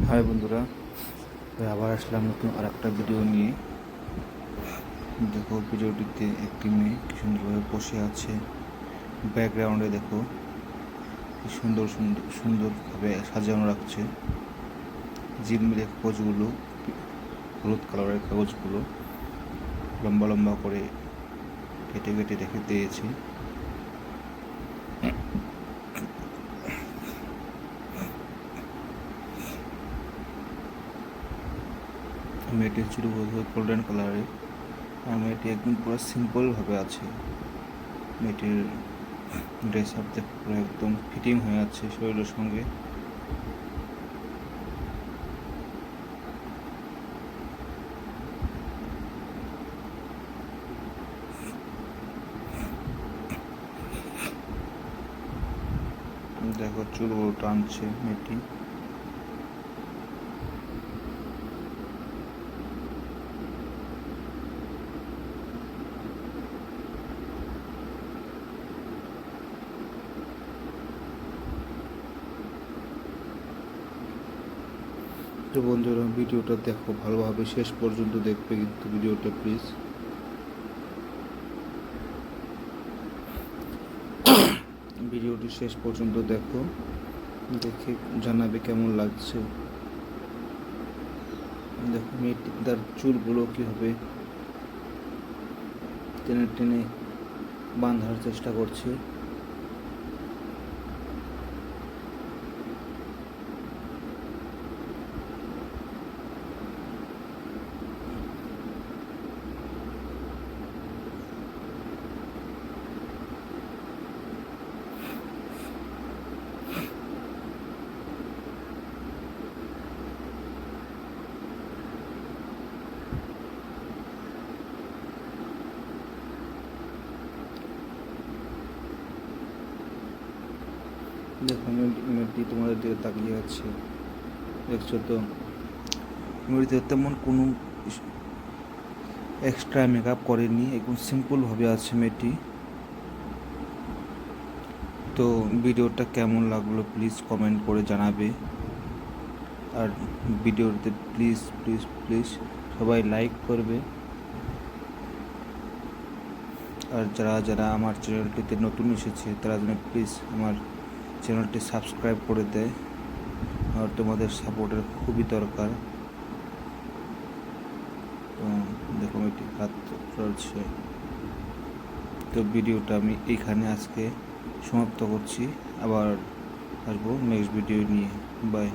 High বন্ধুরা, আবার আসলাম নতুন আর একটা ভিডিও নিয়ে। দেখো, ভিডিওটিতে একটি মেয়ে কি সুন্দরভাবে বসে আছে। ব্যাকগ্রাউন্ডে দেখো কি সুন্দর সুন্দর সুন্দরভাবে সাজানো রাখছে। ঝিলমিলে কাগজগুলো, হলুদ কালারের কাগজগুলো লম্বা লম্বা করে কেটে কেটে রেখে দিয়েছে। মেয়েটির চুলগুলো গোল্ডেন কালারের, আর মেয়েটি একদম পুরো সিম্পলভাবে আছে। মেয়েটির ড্রেস আপ দেখো পুরো একদম ফিটিং হয়ে আছে শরীরের সঙ্গে। দেখো চুলগুলো টানছে মেয়েটি। তো বন্ধুরা, ভিডিওটা দেখো ভালোভাবে, শেষ পর্যন্ত দেখবে কিন্তু ভিডিওটা প্লিজ। ভিডিওটি শেষ পর্যন্ত দেখো, দেখে জানাবে কেমন লাগছে। দেখো মেয়েটি তার চুলগুলো কীভাবে টেনে টেনে বাঁধার চেষ্টা করছে। দেখো মেয়েটি তোমাদের দিকে তাকিয়ে আছে, দেখছো তো। মেয়েটিতে তেমন কোনো এক্সট্রা মেকআপ করেনি, একদম সিম্পলভাবে আছে মেয়েটি। তো ভিডিওটা কেমন লাগলো প্লিজ কমেন্ট করে জানাবে। আর ভিডিওতে প্লিজ প্লিজ প্লিজ সবাই লাইক করবে। আর যারা যারা আমার চ্যানেলটিতে নতুন এসেছে তারা যেন প্লিজ আমার চ্যানেলটি সাবস্ক্রাইব করে দেয়। আর তোমাদের সাপোর্টের খুবই দরকার। তো দেখো এটি কাজ চলছে। তো ভিডিওটা আমি এইখানে আজকে সমাপ্ত করছি। আবার আসবো নেক্সট ভিডিও নিয়ে। বাই।